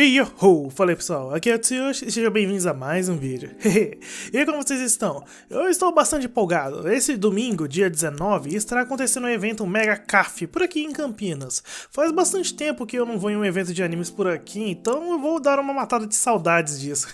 E yo! Fala aí pessoal, aqui é o Tsuyoshi e sejam bem-vindos a mais um vídeo. E aí, como vocês estão? Eu estou bastante empolgado. Esse domingo, dia 19, estará acontecendo um evento Mega CAF por aqui em Campinas. Faz bastante tempo que eu não vou em um evento de animes por aqui, então eu vou dar uma matada de saudades disso.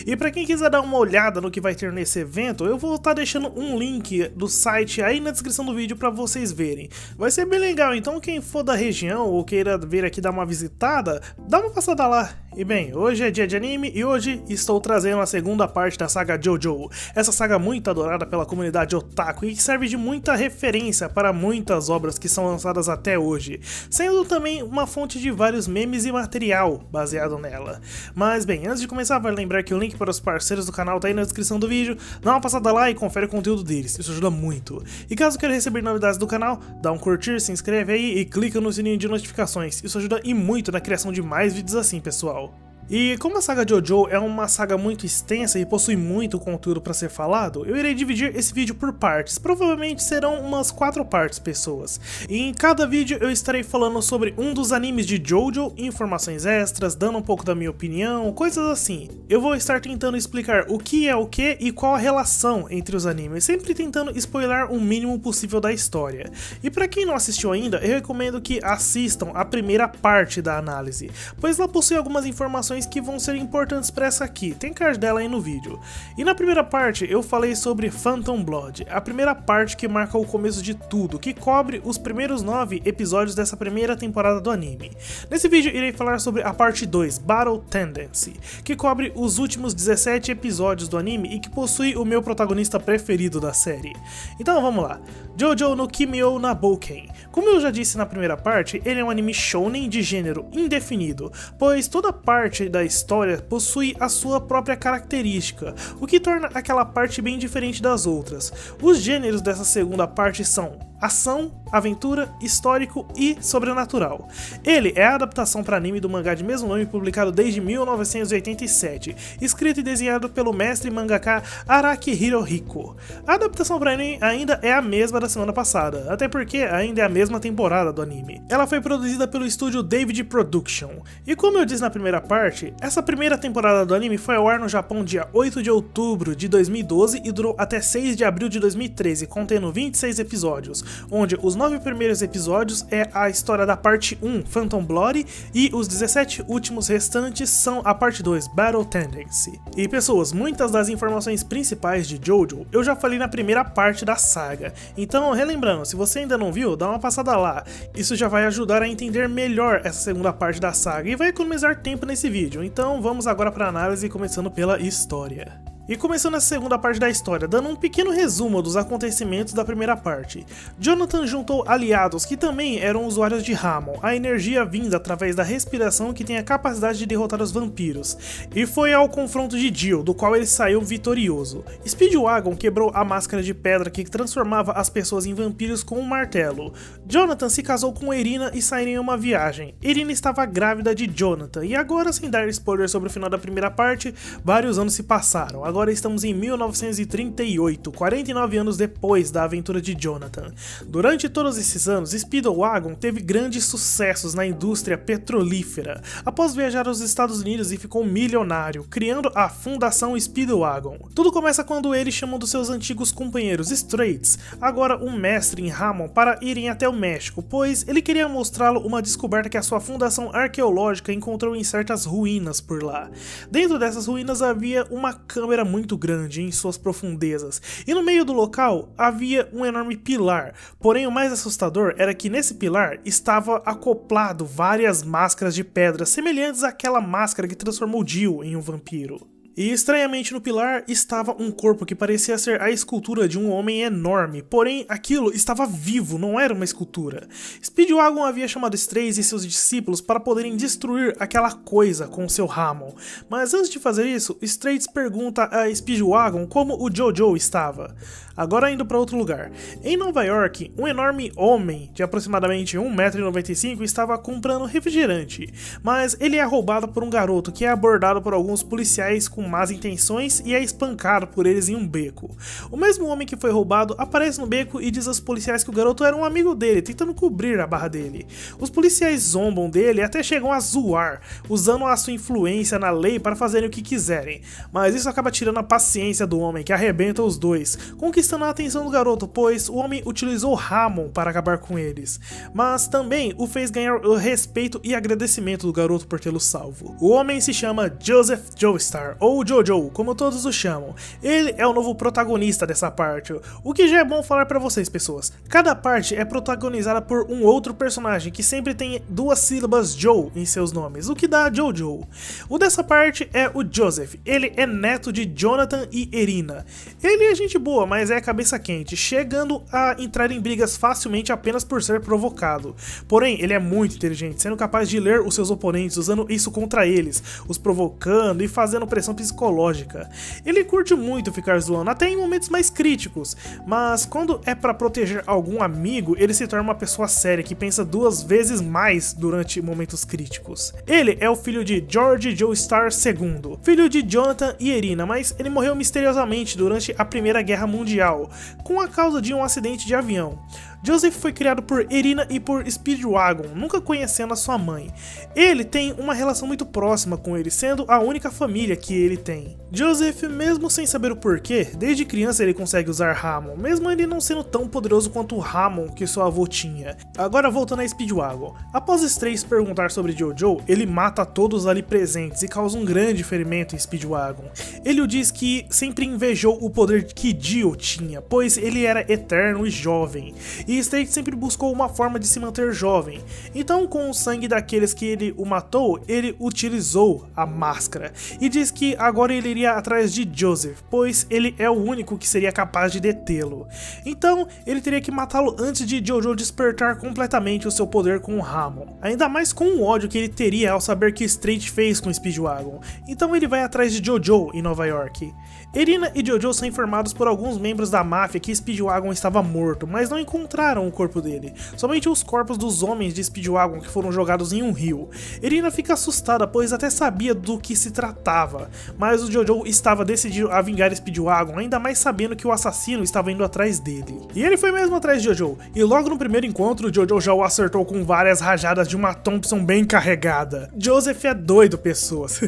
E pra quem quiser dar uma olhada no que vai ter nesse evento, eu vou estar deixando um link do site aí na descrição do vídeo pra vocês verem. Vai ser bem legal, então quem for da região ou queira vir aqui dar uma visitada, dá uma passada lá. E bem, hoje é dia de anime e hoje estou trazendo a segunda parte da saga JoJo, essa saga muito adorada pela comunidade otaku e que serve de muita referência para muitas obras que são lançadas até hoje, sendo também uma fonte de vários memes e material baseado nela. Mas bem, antes de começar, vale lembrar que o link para os parceiros do canal tá aí na descrição do vídeo, dá uma passada lá e confere o conteúdo deles, isso ajuda muito. E caso queira receber novidades do canal, dá um curtir, se inscreve aí e clica no sininho de notificações, isso ajuda e muito na criação de mais vídeos assim, pessoal. E como a saga JoJo é uma saga muito extensa e possui muito conteúdo para ser falado, eu irei dividir esse vídeo por partes, provavelmente serão umas 4 partes, pessoas. E em cada vídeo eu estarei falando sobre um dos animes de JoJo, informações extras, dando um pouco da minha opinião, coisas assim. Eu vou estar tentando explicar o que é o que e qual a relação entre os animes, sempre tentando spoiler o mínimo possível da história. E para quem não assistiu ainda, eu recomendo que assistam a primeira parte da análise, pois lá possui algumas informações que vão ser importantes para essa aqui, tem card dela aí no vídeo. E na primeira parte eu falei sobre Phantom Blood, a primeira parte que marca o começo de tudo, que cobre os primeiros 9 episódios dessa primeira temporada do anime. Nesse vídeo irei falar sobre a parte 2, Battle Tendency, que cobre os últimos 17 episódios do anime e que possui o meu protagonista preferido da série. Então vamos lá, JoJo no Kimio na Bouken. Como eu já disse na primeira parte, ele é um anime shounen de gênero indefinido, pois toda parte da história possui a sua própria característica, o que torna aquela parte bem diferente das outras. Os gêneros dessa segunda parte são ação, aventura, histórico e sobrenatural. Ele é a adaptação para anime do mangá de mesmo nome publicado desde 1987, escrito e desenhado pelo mestre mangaka Araki Hirohiko. A adaptação para anime ainda é a mesma da semana passada, até porque ainda é a mesma temporada do anime. Ela foi produzida pelo estúdio David Production, e como eu disse na primeira parte, essa primeira temporada do anime foi ao ar no Japão dia 8 de outubro de 2012 e durou até 6 de abril de 2013, contendo 26 episódios, onde os 9 primeiros episódios é a história da parte 1, Phantom Blood, e os 17 últimos restantes são a parte 2, Battle Tendency. E pessoas, muitas das informações principais de JoJo eu já falei na primeira parte da saga, então relembrando, se você ainda não viu, dá uma passada lá, isso já vai ajudar a entender melhor essa segunda parte da saga e vai economizar tempo nesse vídeo, então vamos agora para a análise, começando pela história. E começando essa segunda parte da história, dando um pequeno resumo dos acontecimentos da primeira parte. Jonathan juntou aliados que também eram usuários de Hamon, a energia vinda através da respiração que tem a capacidade de derrotar os vampiros, e foi ao confronto de Jill, do qual ele saiu vitorioso. Speedwagon quebrou a máscara de pedra que transformava as pessoas em vampiros com um martelo. Jonathan se casou com Erina e saíram em uma viagem. Erina estava grávida de Jonathan, e agora, sem dar spoiler sobre o final da primeira parte, vários anos se passaram. Agora estamos em 1938, 49 anos depois da aventura de Jonathan. Durante todos esses anos, Speedwagon teve grandes sucessos na indústria petrolífera, após viajar aos Estados Unidos e ficou milionário, criando a Fundação Speedwagon. Tudo começa quando ele chamou dos seus antigos companheiros Straits, agora um mestre em Hamon, para irem até o México, pois ele queria mostrá-lo uma descoberta que a sua fundação arqueológica encontrou em certas ruínas por lá. Dentro dessas ruínas havia uma câmera muito grande em suas profundezas, e no meio do local havia um enorme pilar, porém o mais assustador era que nesse pilar estava acoplado várias máscaras de pedra semelhantes àquela máscara que transformou Jill em um vampiro. E estranhamente no pilar estava um corpo que parecia ser a escultura de um homem enorme, porém aquilo estava vivo, não era uma escultura. Speedwagon havia chamado Straits e seus discípulos para poderem destruir aquela coisa com seu Hamon, mas antes de fazer isso, Straits pergunta a Speedwagon como o JoJo estava. Agora indo para outro lugar. Em Nova York, um enorme homem de aproximadamente 1,95 m estava comprando refrigerante, mas ele é roubado por um garoto que é abordado por alguns policiais com más intenções e é espancado por eles em um beco. O mesmo homem que foi roubado aparece no beco e diz aos policiais que o garoto era um amigo dele, tentando cobrir a barra dele. Os policiais zombam dele e até chegam a zoar, usando a sua influência na lei para fazerem o que quiserem, mas isso acaba tirando a paciência do homem, que arrebenta os dois, conquistando a atenção do garoto, pois o homem utilizou Ramon para acabar com eles, mas também o fez ganhar o respeito e agradecimento do garoto por tê-lo salvo. O homem se chama Joseph Joestar, ou Jojo, como todos o chamam. Ele é o novo protagonista dessa parte, o que já é bom falar para vocês, pessoas. Cada parte é protagonizada por um outro personagem que sempre tem duas sílabas Joe em seus nomes, o que dá Jojo. O dessa parte é o Joseph. Ele é neto de Jonathan e Irina. Ele é gente boa, mas é cabeça quente, chegando a entrar em brigas facilmente apenas por ser provocado. Porém, ele é muito inteligente, sendo capaz de ler os seus oponentes, usando isso contra eles, os provocando e fazendo pressão psicológica. Ele curte muito ficar zoando, até em momentos mais críticos, mas quando é pra proteger algum amigo, ele se torna uma pessoa séria que pensa duas vezes mais durante momentos críticos. Ele é o filho de George Joestar II, filho de Jonathan e Irina, mas ele morreu misteriosamente durante a Primeira Guerra Mundial, com a causa de um acidente de avião. Joseph foi criado por Irina e por Speedwagon, nunca conhecendo a sua mãe. Ele tem uma relação muito próxima com ele, sendo a única família que ele tem. Joseph, mesmo sem saber o porquê, desde criança ele consegue usar Ramon, mesmo ele não sendo tão poderoso quanto o Ramon que seu avô tinha. Agora voltando a Speedwagon, após Strays perguntar sobre Jojo, ele mata todos ali presentes e causa um grande ferimento em Speedwagon. Ele o diz que sempre invejou o poder que Dio tinha, pois ele era eterno e jovem. E Strays sempre buscou uma forma de se manter jovem, então com o sangue daqueles que ele o matou, ele utilizou a máscara, e diz que agora ele iria atrás de Joseph, pois ele é o único que seria capaz de detê-lo. Então ele teria que matá-lo antes de Jojo despertar completamente o seu poder com o Ramon, ainda mais com o ódio que ele teria ao saber que Strays fez com Speedwagon. Então ele vai atrás de Jojo em Nova York. Irina e Jojo são informados por alguns membros da máfia que Speedwagon estava morto, mas não encontraram o corpo dele, somente os corpos dos homens de Speedwagon que foram jogados em um rio. Irina fica assustada, pois até sabia do que se tratava, mas o Jojo estava decidido a vingar Speedwagon, ainda mais sabendo que o assassino estava indo atrás dele. E ele foi mesmo atrás de Jojo, e logo no primeiro encontro, Jojo já o acertou com várias rajadas de uma Thompson bem carregada. Joseph é doido, pessoas.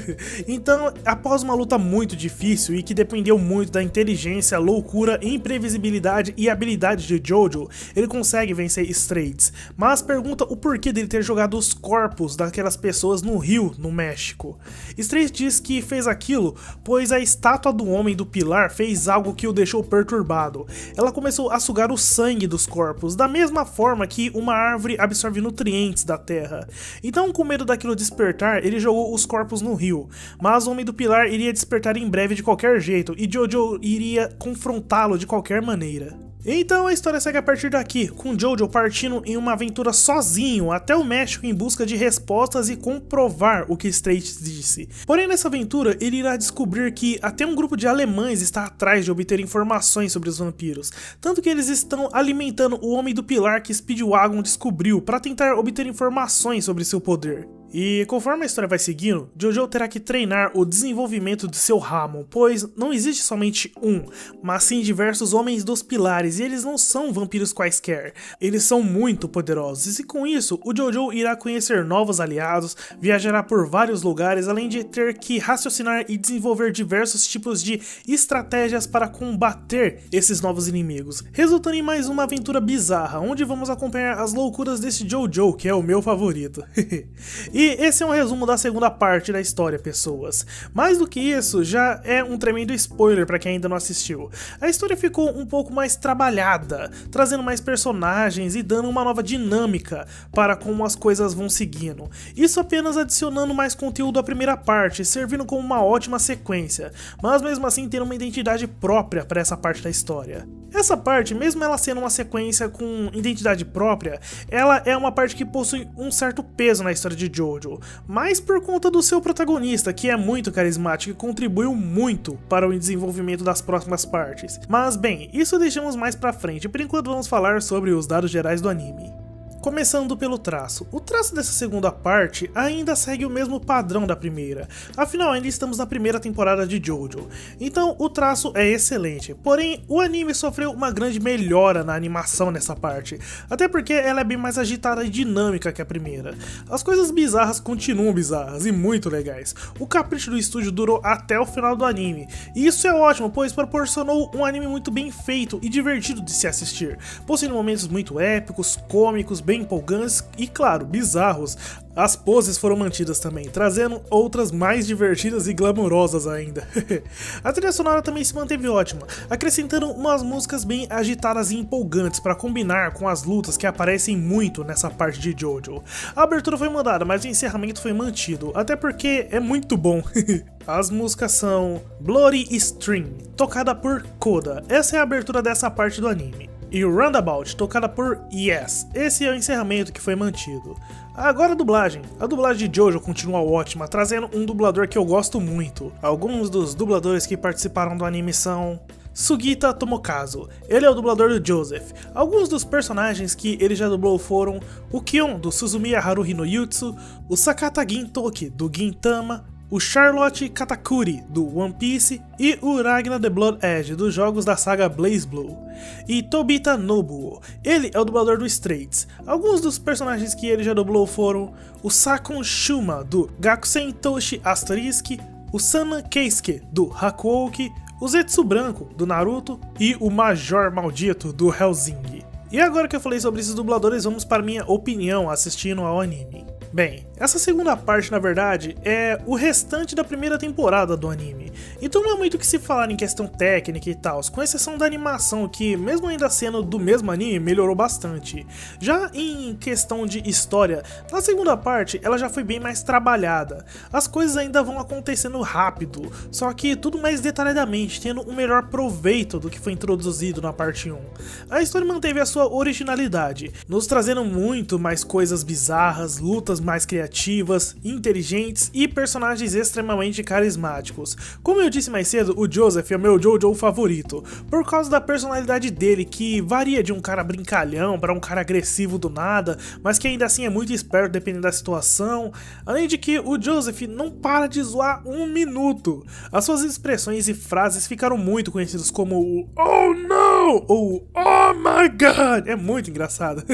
Então, após uma luta muito difícil e que dependeu muito da inteligência, loucura, imprevisibilidade e habilidade de Jojo, ele consegue vencer Strays, mas pergunta o porquê dele ter jogado os corpos daquelas pessoas no rio, no México. Strays diz que fez aquilo pois a estátua do homem do pilar fez algo que o deixou perturbado. Ela começou a sugar o sangue dos corpos, da mesma forma que uma árvore absorve nutrientes da terra. Então, com medo daquilo despertar, ele jogou os corpos no rio, mas o homem do pilar iria despertar em breve de qualquer jeito, e Jojo iria confrontá-lo de qualquer maneira. Então a história segue a partir daqui, com Jojo partindo em uma aventura sozinho até o México em busca de respostas e comprovar o que Strays disse. Porém, nessa aventura ele irá descobrir que até um grupo de alemães está atrás de obter informações sobre os vampiros, tanto que eles estão alimentando o Homem do Pilar que Speedwagon descobriu para tentar obter informações sobre seu poder. E conforme a história vai seguindo, Jojo terá que treinar o desenvolvimento de seu Ramon, pois não existe somente um, mas sim diversos homens dos pilares, e eles não são vampiros quaisquer, eles são muito poderosos, e com isso o Jojo irá conhecer novos aliados, viajará por vários lugares, além de ter que raciocinar e desenvolver diversos tipos de estratégias para combater esses novos inimigos, resultando em mais uma aventura bizarra, onde vamos acompanhar as loucuras desse Jojo, que é o meu favorito. E esse é um resumo da segunda parte da história, pessoas. Mais do que isso, já é um tremendo spoiler para quem ainda não assistiu. A história ficou um pouco mais trabalhada, trazendo mais personagens e dando uma nova dinâmica para como as coisas vão seguindo. Isso apenas adicionando mais conteúdo à primeira parte, servindo como uma ótima sequência, mas mesmo assim tendo uma identidade própria para essa parte da história. Essa parte, mesmo ela sendo uma sequência com identidade própria, ela é uma parte que possui um certo peso na história de Jojo, mas por conta do seu protagonista, que é muito carismático e contribuiu muito para o desenvolvimento das próximas partes. Mas bem, isso deixamos mais pra frente, por enquanto vamos falar sobre os dados gerais do anime. Começando pelo traço. O traço dessa segunda parte ainda segue o mesmo padrão da primeira, afinal ainda estamos na primeira temporada de JoJo, então o traço é excelente, porém o anime sofreu uma grande melhora na animação nessa parte, até porque ela é bem mais agitada e dinâmica que a primeira. As coisas bizarras continuam bizarras e muito legais, o capricho do estúdio durou até o final do anime, e isso é ótimo, pois proporcionou um anime muito bem feito e divertido de se assistir, possuindo momentos muito épicos, cômicos, bem empolgantes e, claro, bizarros. As poses foram mantidas também, trazendo outras mais divertidas e glamourosas ainda. A trilha sonora também se manteve ótima, acrescentando umas músicas bem agitadas e empolgantes para combinar com as lutas que aparecem muito nessa parte de JoJo. A abertura foi mudada, mas o encerramento foi mantido, até porque é muito bom. As músicas são Bloody Stream, tocada por Koda, essa é a abertura dessa parte do anime. E o Roundabout, tocada por Yes, esse é o encerramento que foi mantido. Agora a dublagem. A dublagem de JoJo continua ótima, trazendo um dublador que eu gosto muito. Alguns dos dubladores que participaram do anime são Sugita Tomokazu, ele é o dublador do Joseph. Alguns dos personagens que ele já dublou foram o Kion, do Suzumiya Haruhi no Yutsu, o Sakata Gintoki, do Gintama, o Charlotte Katakuri, do One Piece, e o Ragnar the Blood Edge, dos jogos da saga BlazBlue. E Tobita Nobuo, ele é o dublador do Straits. Alguns dos personagens que ele já dublou foram o Sakon Shuma, do Gakusen Toshi Asterisk, o Sana Keisuke, do Hakuouki, o Zetsu Branco, do Naruto, e o Major Maldito, do Hellsing. E agora que eu falei sobre esses dubladores, vamos para minha opinião assistindo ao anime. Bem, essa segunda parte, na verdade, é o restante da primeira temporada do anime, então não há muito o que se falar em questão técnica e tal, com exceção da animação que, mesmo ainda sendo do mesmo anime, melhorou bastante. Já em questão de história, na segunda parte ela já foi bem mais trabalhada, as coisas ainda vão acontecendo rápido, só que tudo mais detalhadamente, tendo um melhor proveito do que foi introduzido na parte 1. A história manteve a sua originalidade, nos trazendo muito mais coisas bizarras, lutas mais criativas, inteligentes e personagens extremamente carismáticos. Como eu disse mais cedo, o Joseph é o meu JoJo favorito, por causa da personalidade dele, que varia de um cara brincalhão para um cara agressivo do nada, mas que ainda assim é muito esperto dependendo da situação, além de que o Joseph não para de zoar um minuto. As suas expressões e frases ficaram muito conhecidas como o "Oh no!" ou "Oh my god!", é muito engraçado.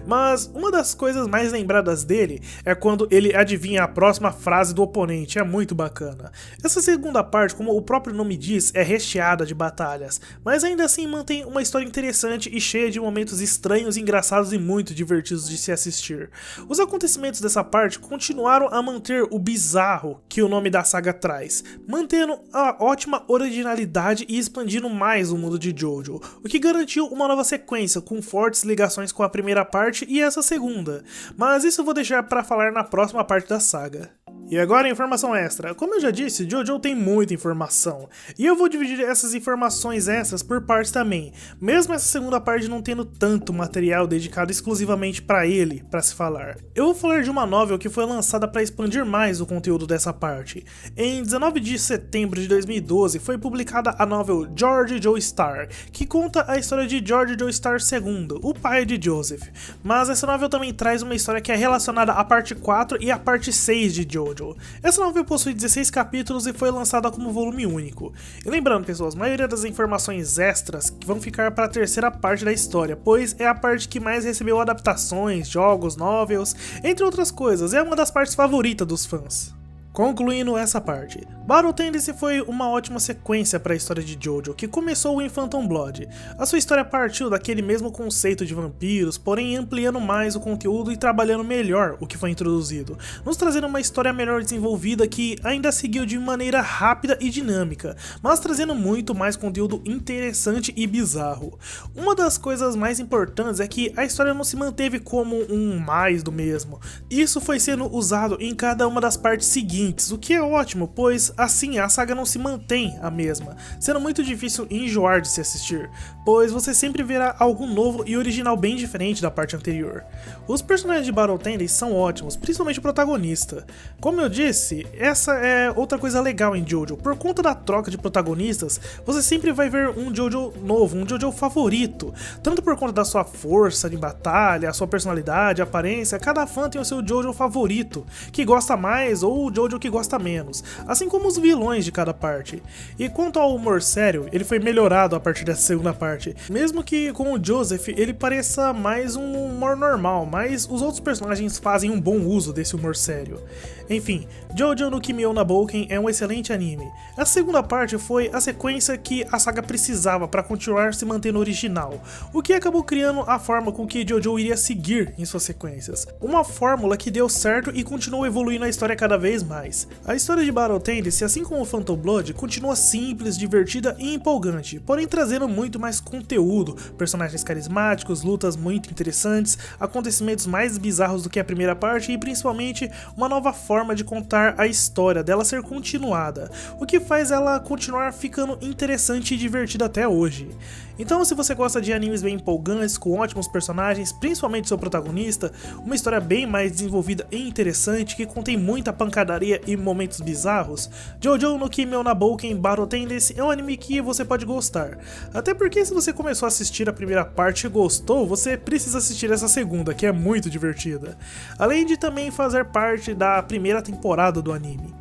Mas uma das coisas mais lembradas dele é quando ele adivinha a próxima frase do oponente, é muito bacana. Essa segunda parte, como o próprio nome diz, é recheada de batalhas, mas ainda assim mantém uma história interessante e cheia de momentos estranhos, engraçados e muito divertidos de se assistir. Os acontecimentos dessa parte continuaram a manter o bizarro que o nome da saga traz, mantendo a ótima originalidade e expandindo mais o mundo de JoJo, o que garantiu uma nova sequência com fortes ligações com a primeira parte e essa segunda, mas isso eu vou deixar para falar na próxima parte da saga. E agora informação extra, como eu já disse, JoJo tem muita informação, e eu vou dividir essas informações extras por partes também, mesmo essa segunda parte não tendo tanto material dedicado exclusivamente para ele, para se falar. Eu vou falar de uma novel que foi lançada para expandir mais o conteúdo dessa parte. Em 19 de setembro de 2012 foi publicada a novel George Joestar, que conta a história de George Joestar II, o pai de Joseph, mas essa novel também traz uma história que é relacionada à parte 4 e à parte 6 de JoJo. Essa novel possui 16 capítulos e foi lançada como volume único. E lembrando, pessoas, a maioria das informações extras vão ficar para a terceira parte da história, pois é a parte que mais recebeu adaptações, jogos, novels, entre outras coisas, é uma das partes favoritas dos fãs. Concluindo essa parte, Battle Tendency foi uma ótima sequência para a história de JoJo, que começou em Phantom Blood. A sua história partiu daquele mesmo conceito de vampiros, porém ampliando mais o conteúdo e trabalhando melhor o que foi introduzido, nos trazendo uma história melhor desenvolvida que ainda seguiu de maneira rápida e dinâmica, mas trazendo muito mais conteúdo interessante e bizarro. Uma das coisas mais importantes é que a história não se manteve como um mais do mesmo, isso foi sendo usado em cada uma das partes seguintes seguintes, o que é ótimo, pois assim a saga não se mantém a mesma, sendo muito difícil enjoar de se assistir, pois você sempre verá algo novo e original bem diferente da parte anterior. Os personagens de Battle Tendency são ótimos, principalmente o protagonista. Como eu disse, essa é outra coisa legal em JoJo, por conta da troca de protagonistas, você sempre vai ver um JoJo novo, um JoJo favorito, tanto por conta da sua força de batalha, a sua personalidade, a aparência, cada fã tem o seu JoJo favorito, que gosta mais ou o JoJo que gosta menos, assim como os vilões de cada parte. E quanto ao humor sério, ele foi melhorado a partir dessa segunda parte, mesmo que com o Joseph ele pareça mais um humor normal, mas os outros personagens fazem um bom uso desse humor sério. Enfim, JoJo no Kimio na Bouken é um excelente anime. A segunda parte foi a sequência que a saga precisava para continuar se mantendo original, o que acabou criando a forma com que JoJo iria seguir em suas sequências. Uma fórmula que deu certo e continuou evoluindo a história cada vez mais. A história de Battle Tendency, assim como Phantom Blood, continua simples, divertida e empolgante, porém trazendo muito mais conteúdo, personagens carismáticos, lutas muito interessantes, acontecimentos mais bizarros do que a primeira parte e principalmente uma nova forma de contar a história, dela ser continuada, o que faz ela continuar ficando interessante e divertida até hoje. Então, se você gosta de animes bem empolgantes, com ótimos personagens, principalmente seu protagonista, uma história bem mais desenvolvida e interessante, que contém muita pancadaria e momentos bizarros, JoJo no Kimio na Bouken Battle Tendency é um anime que você pode gostar. Até porque se você começou a assistir a primeira parte e gostou, você precisa assistir essa segunda, que é muito divertida. Além de também fazer parte da primeira temporada do anime.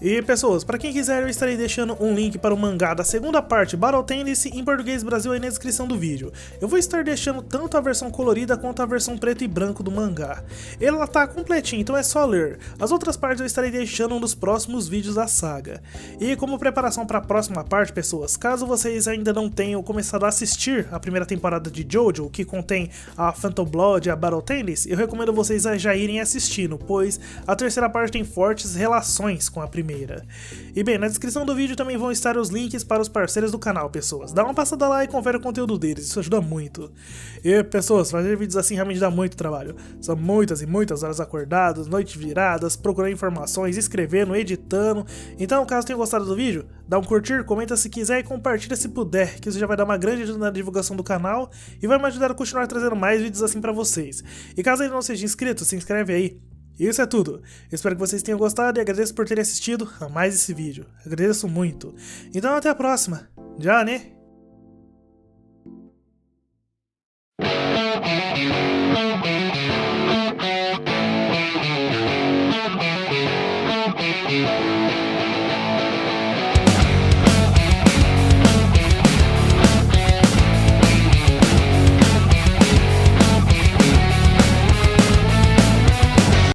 E pessoas, para quem quiser eu estarei deixando um link para o mangá da segunda parte Battle Tendency em português Brasil aí na descrição do vídeo. Eu vou estar deixando tanto a versão colorida quanto a versão preto e branco do mangá. Ela tá completinha, então é só ler. As outras partes eu estarei deixando nos próximos vídeos da saga. E como preparação para a próxima parte, pessoas, caso vocês ainda não tenham começado a assistir a primeira temporada de JoJo, que contém a Phantom Blood e a Battle Tendency, eu recomendo vocês a já irem assistindo, pois a terceira parte tem fortes relações com a primeira. E bem, na descrição do vídeo também vão estar os links para os parceiros do canal, pessoas. Dá uma passada lá e confere o conteúdo deles, isso ajuda muito. E pessoas, fazer vídeos assim realmente dá muito trabalho. São muitas e muitas horas acordadas, noites viradas, procurando informações, escrevendo, editando. Então, caso tenham gostado do vídeo, dá um curtir, comenta se quiser e compartilha se puder, que isso já vai dar uma grande ajuda na divulgação do canal e vai me ajudar a continuar trazendo mais vídeos assim pra vocês. E caso ainda não seja inscrito, se inscreve aí. Isso é tudo, espero que vocês tenham gostado e agradeço por terem assistido a mais esse vídeo, agradeço muito. Então até a próxima, já né?